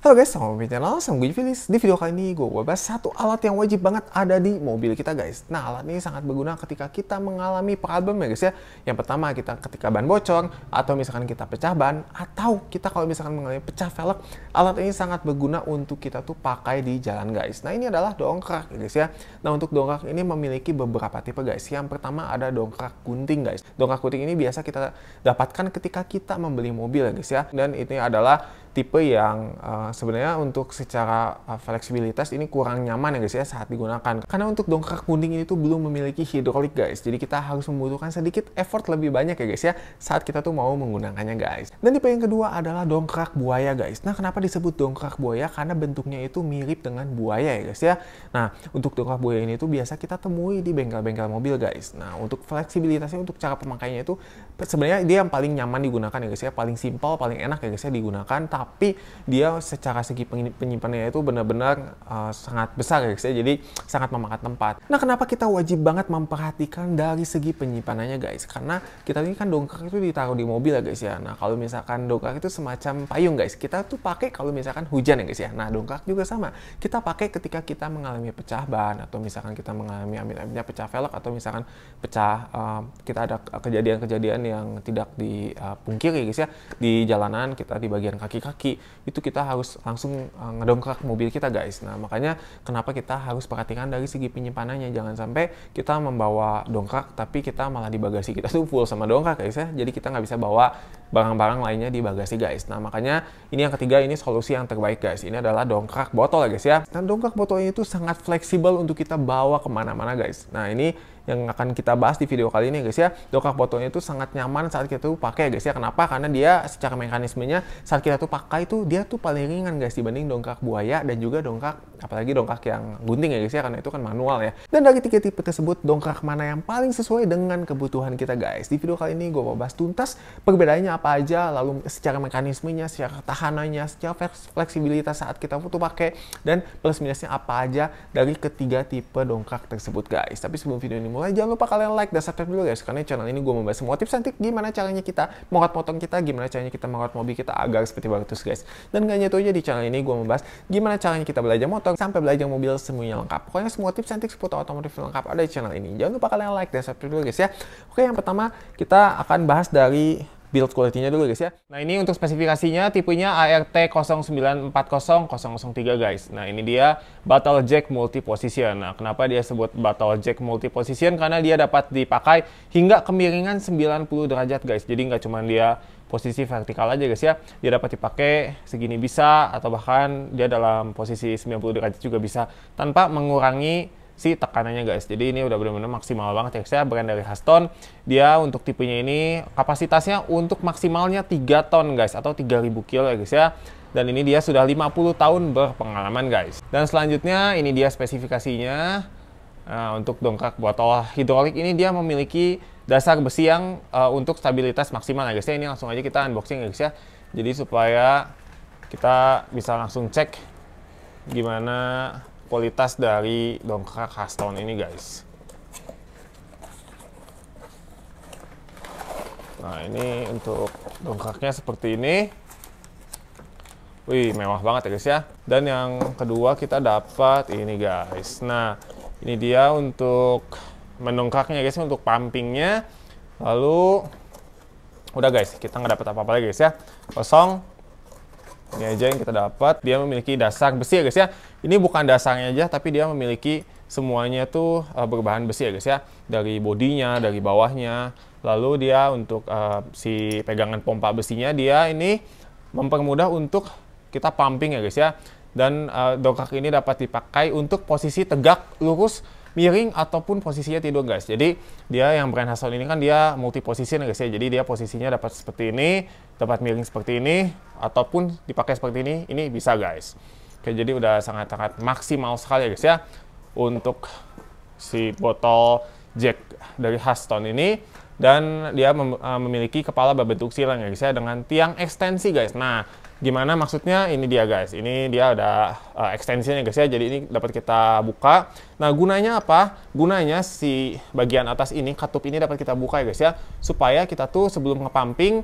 Halo guys, sama channel sama gue Filis. Di video kali ini gue bahas satu alat yang wajib banget ada di mobil kita guys. Nah, alat ini sangat berguna ketika kita mengalami problem ya guys ya. Yang pertama kita ketika ban bocor, atau misalkan kita pecah ban, atau kita kalau misalkan mengalami pecah velg, alat ini sangat berguna untuk kita tuh pakai di jalan guys. Nah, ini adalah dongkrak ya guys ya. Nah, untuk dongkrak ini memiliki beberapa tipe guys. Yang pertama ada dongkrak gunting guys. Dongkrak gunting ini biasa kita dapatkan ketika kita membeli mobil ya guys ya. Dan ini adalah tipe yang sebenarnya untuk secara fleksibilitas ini kurang nyaman ya guys ya saat digunakan. Karena untuk dongkrak gunting ini tuh belum memiliki hidrolik guys. Jadi kita harus membutuhkan sedikit effort lebih banyak ya guys ya saat kita tuh mau menggunakannya guys. Dan tipe yang kedua adalah dongkrak buaya guys. Nah, kenapa disebut dongkrak buaya? Karena bentuknya itu mirip dengan buaya ya guys ya. Nah, untuk dongkrak buaya ini tuh biasa kita temui di bengkel-bengkel mobil guys. Nah, untuk fleksibilitasnya, untuk cara pemakaiannya itu sebenarnya dia yang paling nyaman digunakan ya guys ya. Paling simpel, paling enak ya guys ya digunakan. Tapi dia secara segi penyimpanannya itu benar-benar sangat besar ya guys ya, jadi sangat memakan tempat. Nah, kenapa kita wajib banget memperhatikan dari segi penyimpanannya guys? Karena kita ini kan dongkrak itu ditaruh di mobil ya guys ya. Nah, kalau misalkan dongkrak itu semacam payung guys, kita tuh pakai kalau misalkan hujan ya guys ya. Nah, dongkrak juga sama, kita pakai ketika kita mengalami pecah ban, atau misalkan kita mengalami amit-amitnya pecah velg, atau misalkan pecah kita ada kejadian-kejadian yang tidak dipungkiri guys ya, di jalanan kita di bagian kaki itu kita harus langsung ngedongkrak mobil kita guys. Nah, makanya kenapa kita harus perhatikan dari segi penyimpanannya, jangan sampai kita membawa dongkrak tapi kita malah di bagasi kita tuh full sama dongkrak guys ya, jadi kita nggak bisa bawa barang-barang lainnya di bagasi guys. Nah, makanya ini yang ketiga, ini solusi yang terbaik guys, ini adalah dongkrak botol ya guys ya. Dan dongkrak botol ini tuh sangat fleksibel untuk kita bawa kemana-mana guys. Nah, ini yang akan kita bahas di video kali ini guys ya. Dongkrak botolnya itu sangat nyaman saat kita tuh pakai guys ya. Kenapa? Karena dia secara mekanismenya saat kita tuh pakai tuh dia tuh paling ringan guys dibanding dongkrak buaya dan juga dongkrak, apalagi dongkrak yang gunting ya guys ya, karena itu kan manual ya. Dan dari tiga tipe tersebut, dongkrak mana yang paling sesuai dengan kebutuhan kita guys? Di video kali ini gue mau bahas tuntas perbedaannya apa aja, lalu secara mekanismenya, secara ketahanannya, secara fleksibilitas saat kita tuh pakai, dan plus minusnya apa aja dari ketiga tipe dongkrak tersebut guys. Tapi sebelum video ini mulai, jangan lupa kalian like dan subscribe dulu guys, karena channel ini gue membahas semua tips and trik gimana caranya kita merawat motor kita, gimana caranya kita merawat mobil kita agar seperti baru terus guys. Dan gak hanya itu aja, di channel ini gue membahas gimana caranya kita belajar motor sampai belajar mobil semuanya lengkap. Pokoknya semua tips and trik seputar otomotif lengkap ada di channel ini. Jangan lupa kalian like dan subscribe dulu guys ya. Oke, yang pertama kita akan bahas dari build quality-nya dulu guys ya. Nah, ini untuk spesifikasinya tipenya ART 0940003 guys. Nah, ini dia Battle Jack Multi Position. Nah, kenapa dia sebut Battle Jack Multi Position? Karena dia dapat dipakai hingga kemiringan 90 derajat guys. Jadi nggak cuma dia posisi vertikal aja guys ya. Dia dapat dipakai segini bisa, atau bahkan dia dalam posisi 90 derajat juga bisa, tanpa mengurangi si tekanannya guys. Jadi ini udah benar-benar maksimal banget ya guys ya, brand dari Haston. Dia untuk tipenya ini kapasitasnya untuk maksimalnya 3 ton guys, atau 3000 kilo ya guys ya. Dan ini dia sudah 50 tahun berpengalaman guys. Dan selanjutnya ini dia spesifikasinya. Nah, untuk dongkrak botol hidrolik ini dia memiliki dasar besi yang untuk stabilitas maksimal ya guys ya. Ini langsung aja kita unboxing ya guys ya. Jadi supaya kita bisa langsung cek gimana kualitas dari dongkrak Haston ini guys. Nah, ini untuk dongkraknya seperti ini. Wih, mewah banget ya guys ya. Dan yang kedua kita dapat ini guys. Nah, ini dia untuk mendongkraknya guys, untuk pumpingnya. Lalu udah guys, kita nggak dapat apa-apa lagi guys ya. Kosong. Ini aja yang kita dapat. Dia memiliki dasar besi ya guys ya. Ini bukan dasarnya aja, tapi dia memiliki semuanya tuh berbahan besi ya guys ya. Dari bodinya, dari bawahnya. Lalu dia untuk si pegangan pompa besinya, dia ini mempermudah untuk kita pumping ya guys ya. Dan dongkrak ini dapat dipakai untuk posisi tegak, lurus, miring, ataupun posisinya tidur guys. Jadi dia yang brand Haston ini kan dia multi position guys ya. Jadi dia posisinya dapat seperti ini, dapat miring seperti ini, ataupun dipakai seperti ini bisa guys. Oke, jadi udah sangat-sangat maksimal sekali ya guys ya untuk si botol jack dari Haston ini. Dan dia memiliki kepala berbentuk silang ya guys ya, dengan tiang ekstensi guys. Nah, gimana maksudnya? Ini dia guys, ini dia ada ekstensinya guys ya, jadi ini dapat kita buka. Nah, gunanya apa? Gunanya si bagian atas ini, katup ini dapat kita buka ya guys ya, supaya kita tuh sebelum ngepumping,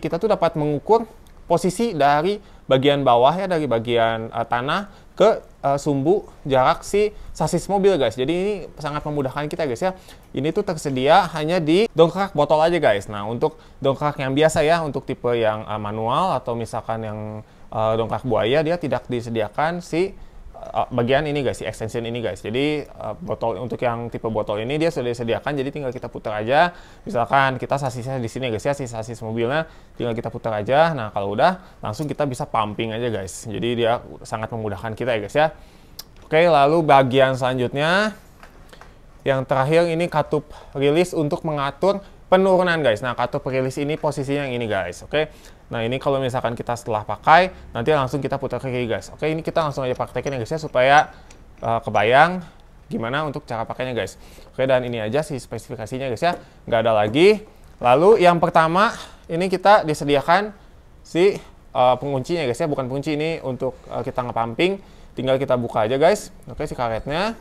kita tuh dapat mengukur posisi dari bagian bawah ya, dari bagian tanah ke sumbu jarak si sasis mobil guys. Jadi ini sangat memudahkan kita guys ya. Ini tuh tersedia hanya di dongkrak botol aja guys. Nah untuk dongkrak yang biasa ya, untuk tipe yang manual atau misalkan yang dongkrak buaya, dia tidak disediakan si bagian ini guys, si extension ini guys. Jadi botol untuk yang tipe botol ini dia sudah disediakan, jadi tinggal kita putar aja. Misalkan kita sasisnya di sini guys ya, si sasis mobilnya tinggal kita putar aja. Nah kalau udah langsung kita bisa pumping aja guys. Jadi dia sangat memudahkan kita ya guys ya. Oke, lalu bagian selanjutnya yang terakhir ini katup rilis untuk mengatur penurunan guys. Nah katup rilis ini posisinya yang ini guys. Oke. Nah ini kalau misalkan kita setelah pakai, nanti langsung kita putar ke kiri guys. Oke, ini kita langsung aja praktekin ya guys ya, supaya kebayang gimana untuk cara pakainya guys. Oke, dan ini aja sih spesifikasinya guys ya, nggak ada lagi. Lalu yang pertama, ini kita disediakan si penguncinya guys ya, bukan kunci, ini untuk kita ngepumping. Tinggal kita buka aja guys. Oke, si karetnya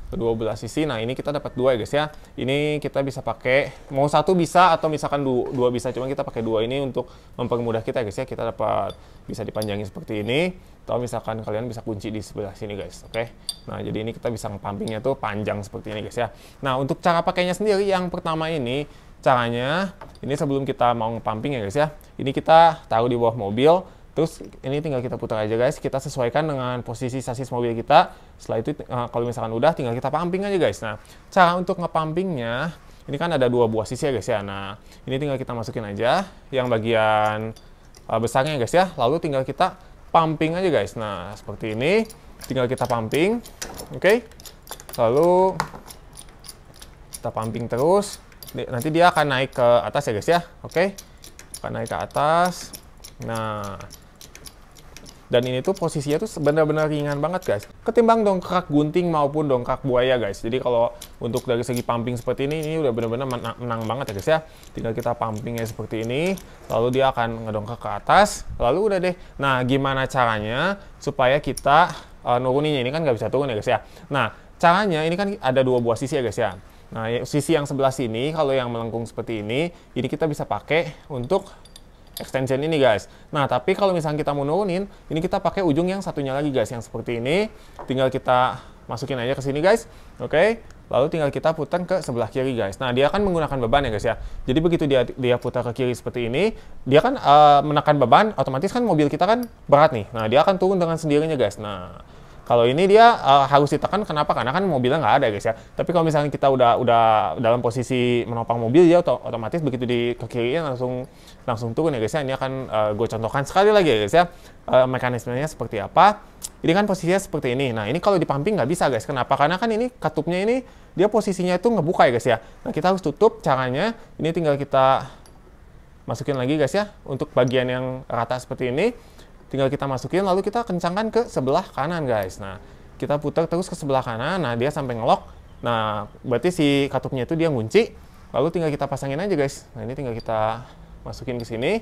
kedua belah sisi. Nah ini kita dapat dua ya guys ya. Ini kita bisa pakai, mau satu bisa atau misalkan dua bisa, cuma kita pakai dua ini untuk mempermudah kita guys ya. Kita dapat bisa dipanjangin seperti ini, atau misalkan kalian bisa kunci di sebelah sini guys. Oke. Nah jadi ini kita bisa ngepumpingnya tuh panjang seperti ini guys ya. Nah untuk cara pakainya sendiri, yang pertama ini caranya, ini sebelum kita mau ngepumping ya guys ya, ini kita taruh di bawah mobil. Terus ini tinggal kita putar aja guys, kita sesuaikan dengan posisi sasis mobil kita. Setelah itu kalau misalkan udah, tinggal kita pumping aja guys. Nah cara untuk ngepumpingnya, ini kan ada dua buah sisi ya guys ya. Nah ini tinggal kita masukin aja yang bagian besarnya guys ya. Lalu tinggal kita pumping aja guys. Nah seperti ini, tinggal kita pumping. Oke. Lalu kita pumping terus. Nanti dia akan naik ke atas ya guys ya. Oke. Akan naik ke atas. Nah dan ini tuh posisinya tuh benar-benar ringan banget guys, ketimbang dongkrak gunting maupun dongkrak buaya guys. Jadi kalau untuk dari segi pumping seperti ini udah benar-benar menang banget ya guys ya. Tinggal kita pumpingnya seperti ini, lalu dia akan ngedongkrak ke atas, lalu udah deh. Nah gimana caranya supaya kita nuruninnya? Ini kan nggak bisa turun ya guys ya. Nah caranya ini kan ada dua buah sisi ya guys ya. Nah sisi yang sebelah sini, kalau yang melengkung seperti ini kita bisa pakai untuk extension ini guys. Nah tapi kalau misalnya kita mau nurunin, ini kita pakai ujung yang satunya lagi guys, yang seperti ini. Tinggal kita masukin aja ke sini guys. Oke. Lalu tinggal kita putar ke sebelah kiri guys. Nah dia akan menggunakan beban ya guys ya. Jadi begitu dia putar ke kiri seperti ini, dia kan menekan beban, otomatis kan mobil kita kan berat nih. Nah dia akan turun dengan sendirinya guys. Nah kalau ini dia harus ditekan, kenapa? Karena kan mobilnya nggak ada guys ya. Tapi kalau misalnya kita udah dalam posisi menopang mobil, dia otomatis begitu di ke kirinya langsung turun ya guys ya. Ini akan gue contohkan sekali lagi ya guys ya, mekanismenya seperti apa. Ini kan posisinya seperti ini. Nah ini kalau di pumping nggak bisa guys. Kenapa? Karena kan ini katupnya ini dia posisinya itu ngebuka ya guys ya. Nah kita harus tutup. Caranya ini tinggal kita masukin lagi guys ya, untuk bagian yang rata seperti ini. Tinggal kita masukin, lalu kita kencangkan ke sebelah kanan guys. Nah kita putar terus ke sebelah kanan. Nah dia sampai ngelok. Nah berarti si katupnya itu dia ngunci. Lalu tinggal kita pasangin aja guys. Nah ini tinggal kita masukin ke sini,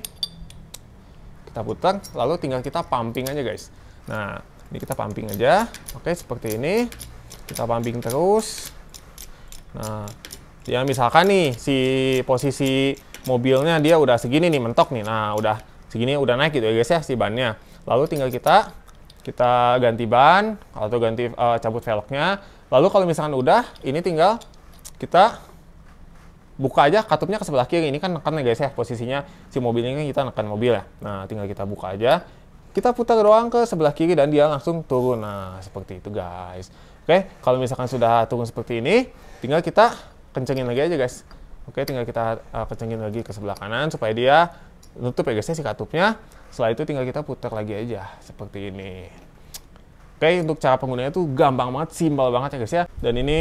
kita putar, lalu tinggal kita pumping aja guys. Nah ini kita pumping aja. Oke seperti ini, kita pumping terus. Nah ya misalkan nih si posisi mobilnya dia udah segini nih, mentok nih. Nah udah segini, udah naik gitu ya guys ya si bannya. Lalu tinggal kita ganti ban atau ganti cabut velgnya. Lalu kalau misalkan udah, ini tinggal kita buka aja katupnya ke sebelah kiri. Ini kan neken ya guys ya, posisinya si mobil ini kita neken mobil ya. Nah tinggal kita buka aja, kita putar doang ke sebelah kiri dan dia langsung turun. Nah seperti itu guys. Oke, kalau misalkan sudah turun seperti ini, tinggal kita kencengin lagi aja guys. Oke, tinggal kita kencengin lagi ke sebelah kanan supaya dia nutup ya guys ya si katupnya. Setelah itu tinggal kita putar lagi aja seperti ini. Oke, untuk cara penggunaannya tuh gampang banget, simpel banget ya guys ya. Dan ini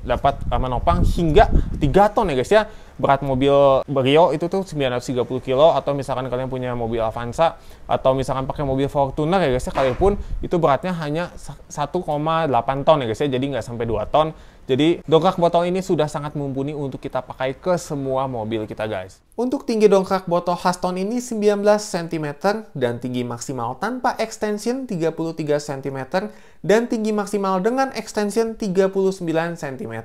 dapat menopang hingga 3 ton ya guys ya. Berat mobil Brio itu tuh 930 kilo, atau misalkan kalian punya mobil Avanza atau misalkan pakai mobil Fortuner ya guys ya, kalaupun itu beratnya hanya 1,8 ton ya guys ya. Jadi nggak sampai 2 ton. Jadi dongkrak botol ini sudah sangat mumpuni untuk kita pakai ke semua mobil kita guys. Untuk tinggi dongkrak botol Haston ini 19 cm dan tinggi maksimal tanpa extension 33 cm dan tinggi maksimal dengan extension 39 cm.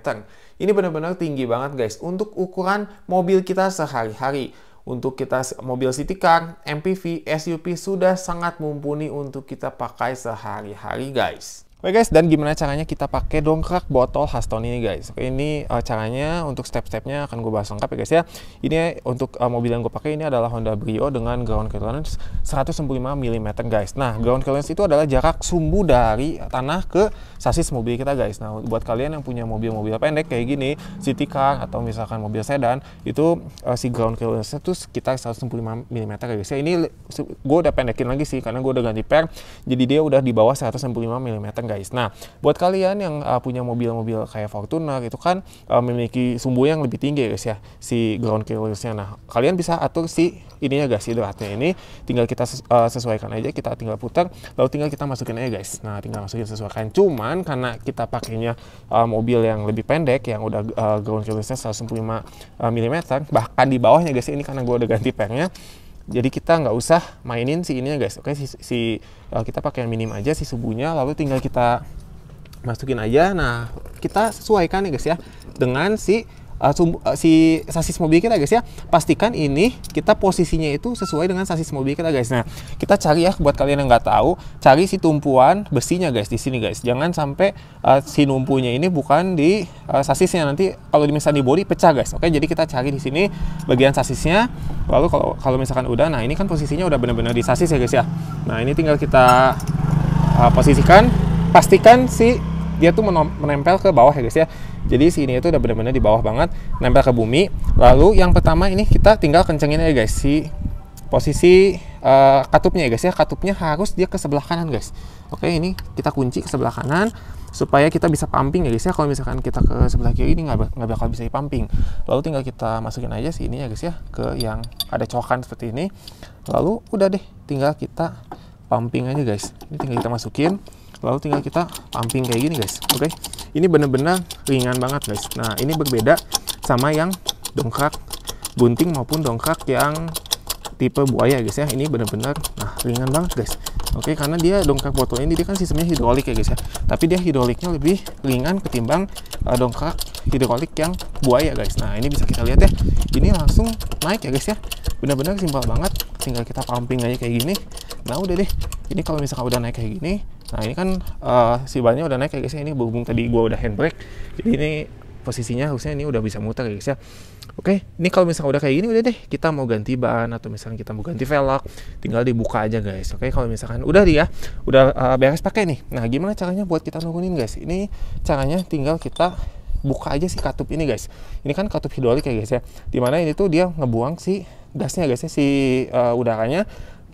Ini benar-benar tinggi banget guys untuk ukuran mobil kita sehari-hari. untuk kita mobil city car, MPV, SUV sudah sangat mumpuni untuk kita pakai sehari-hari guys. Oke guys, dan gimana caranya kita pakai dongkrak botol Haston ini guys. Oke, ini caranya untuk step-stepnya akan gue bahas lengkap ya guys ya. Ini untuk mobil yang gue pakai ini adalah Honda Brio dengan ground clearance 195 mm guys. Nah, ground clearance itu adalah jarak sumbu dari tanah ke sasis mobil kita guys. Nah, buat kalian yang punya mobil-mobil pendek kayak gini, city car atau misalkan mobil sedan, itu si ground clearance itu sekitar 195 mm guys ya. Ini gue udah pendekin lagi sih karena gue udah ganti per, jadi dia udah di bawah 195 mm guys. Nah, buat kalian yang punya mobil-mobil kayak Fortuner itu kan memiliki sumbu yang lebih tinggi guys ya, si ground clearance-nya. Nah, kalian bisa atur si ininya guys, hidratnya ini tinggal kita sesuaikan aja, kita tinggal putar lalu tinggal kita masukin aja guys. Nah, tinggal masukin sesuaikan. Cuman karena kita pakainya mobil yang lebih pendek yang udah ground clearance-nya 195 mm, bahkan di bawahnya guys, ini karena gue udah ganti pernya. Jadi kita nggak usah mainin si ininya guys. Oke, kita pakai yang minim aja si subunya, lalu tinggal kita masukin aja. Nah, kita sesuaikan ya guys ya dengan si sasis mobil kita guys ya. Pastikan ini kita posisinya itu sesuai dengan sasis mobil kita guys. Nah, kita cari ya, buat kalian yang nggak tahu, cari si tumpuan besinya guys di sini guys. Jangan sampai si numpunya ini bukan di sasisnya, nanti kalau misalnya di bodi pecah guys. Oke, jadi kita cari di sini bagian sasisnya. Lalu kalau misalkan udah, nah ini kan posisinya udah benar-benar di sasis ya guys ya. Nah, ini tinggal kita posisikan, pastikan si dia tuh menempel ke bawah ya guys ya. Jadi sini itu udah benar-benar di bawah banget, nempel ke bumi. Lalu yang pertama ini kita tinggal kencengin aja guys si posisi katupnya ya guys ya. Katupnya harus dia ke sebelah kanan guys. Oke, ini kita kunci ke sebelah kanan supaya kita bisa pumping ya guys ya. Kalau misalkan kita ke sebelah kiri ini nggak bakal bisa pumping. Lalu tinggal kita masukin aja si ini ya guys ya ke yang ada cokan seperti ini. Lalu udah deh, tinggal kita pumping aja guys. Ini tinggal kita masukin. Lalu tinggal kita pumping kayak gini guys. Oke, ini bener-bener ringan banget guys. Nah, ini berbeda sama yang dongkrak bunting maupun dongkrak yang tipe buaya guys ya. Ini bener-bener ringan banget guys. Oke, karena dia dongkrak botol ini dia kan sistemnya hidrolik ya guys ya. Tapi dia hidroliknya lebih ringan ketimbang dongkrak hidrolik yang buaya guys. Nah, ini bisa kita lihat ya. Ini langsung naik ya guys ya. Bener-bener simpel banget. Tinggal kita pumping aja kayak gini. Nah, udah deh. Ini kalau misalkan udah naik kayak gini, nah ini kan si bannya udah naik ya guys ya. Ini berhubung tadi gua udah handbrake, jadi ini posisinya harusnya ini udah bisa muter ya guys ya. Oke, ini kalau misalkan udah kayak gini, udah deh, kita mau ganti ban atau misalkan kita mau ganti velg, tinggal dibuka aja guys. Oke, kalau misalkan udah dia udah beres pakai nih. Nah, gimana caranya buat kita nurunin guys? Ini caranya tinggal kita buka aja si katup ini guys. Ini kan katup hidrolik ya guys ya, dimana ini tuh dia ngebuang si gasnya guys ya, si udaranya.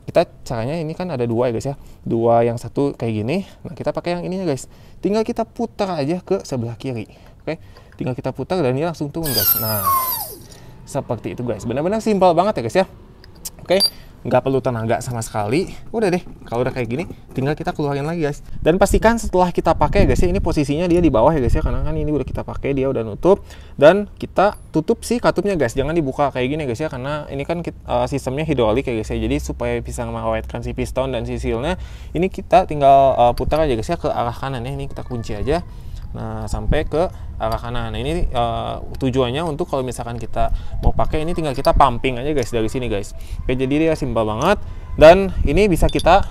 Kita caranya ini kan ada dua ya guys ya, dua, yang satu kayak gini. Nah, kita pakai yang ininya guys, tinggal kita putar aja ke sebelah kiri. Oke, tinggal kita putar dan dia langsung turun guys. Nah, seperti itu guys, benar-benar simpel banget ya guys ya. Oke, nggak perlu tenaga sama sekali. Udah deh, kalau udah kayak gini tinggal kita keluarin lagi guys. Dan pastikan setelah kita pakai guys ya, ini posisinya dia di bawah ya guys ya, karena kan ini udah kita pakai, dia udah nutup. Dan kita tutup si katupnya guys, jangan dibuka kayak gini guys ya, karena ini kan sistemnya hidrolik ya guys ya. Jadi supaya bisa mengawetkan si piston dan si sealnya, ini kita tinggal putar aja guys ya ke arah kanan ya. Ini kita kunci aja. Nah, sampai ke arah kanan. Nah, ini tujuannya untuk kalau misalkan kita mau pakai, ini tinggal kita pumping aja guys dari sini guys. Oke, jadi dia simpel banget dan ini bisa kita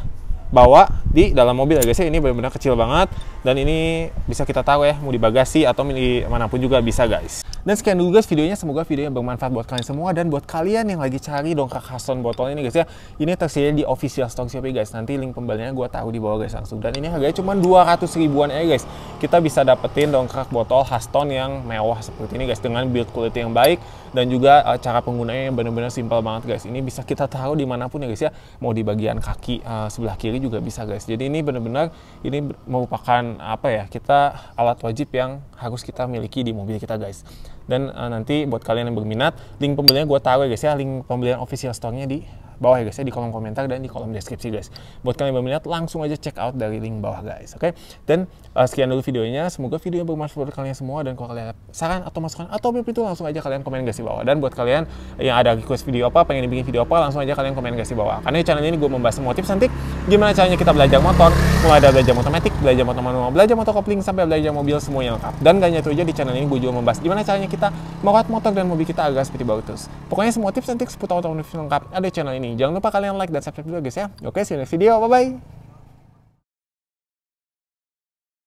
bawa di dalam mobil ya guys ya. Ini benar-benar kecil banget dan ini bisa kita taruh ya, mau di bagasi atau di manapun juga bisa guys. Dan sekian dulu guys videonya, semoga videonya bermanfaat buat kalian semua. Dan buat kalian yang lagi cari dongkrak Haston botol ini guys ya, ini tersedia di official store Shopee guys. Nanti link pembeliannya gue taruh di bawah guys langsung. Dan ini harganya cuma 200 ribuan aja guys. Kita bisa dapetin dongkrak botol Haston yang mewah seperti ini guys, dengan build quality yang baik dan juga cara penggunaannya yang benar-benar simpel banget guys. Ini bisa kita taruh dimanapun ya guys ya, mau di bagian kaki sebelah kiri juga bisa guys. Jadi ini benar-benar ini merupakan apa ya, kita alat wajib yang harus kita miliki di mobil kita guys. Dan nanti buat kalian yang berminat, link pembeliannya gue taruh ya guys ya, link pembelian official store-nya di bawah ya guys ya, di kolom komentar dan di kolom deskripsi guys. Buat kalian yang belum lihat, langsung aja check out dari link bawah guys, oke? Dan sekian dulu videonya, semoga videonya bermanfaat buat kalian semua, dan kalau kalian ada saran atau masukan atau apapun itu, langsung aja kalian komen guys di bawah. Dan buat kalian yang ada request video apa, pengen dibikin video apa, langsung aja kalian komen guys di bawah. Karena di channel ini gue membahas semua tips and trik gimana caranya kita belajar motor, mulai dari belajar motor matic, belajar motor manual, belajar motor kopling, sampai belajar mobil, semuanya lengkap. Dan gak hanya itu aja, di channel ini gue juga membahas gimana caranya kita merawat motor dan mobil kita agar seperti baru terus. Pokoknya semua tips and trik seputar otomotif lengkap ada di channel ini. Jangan lupa kalian like dan subscribe juga guys ya. Oke, see you next video, bye bye.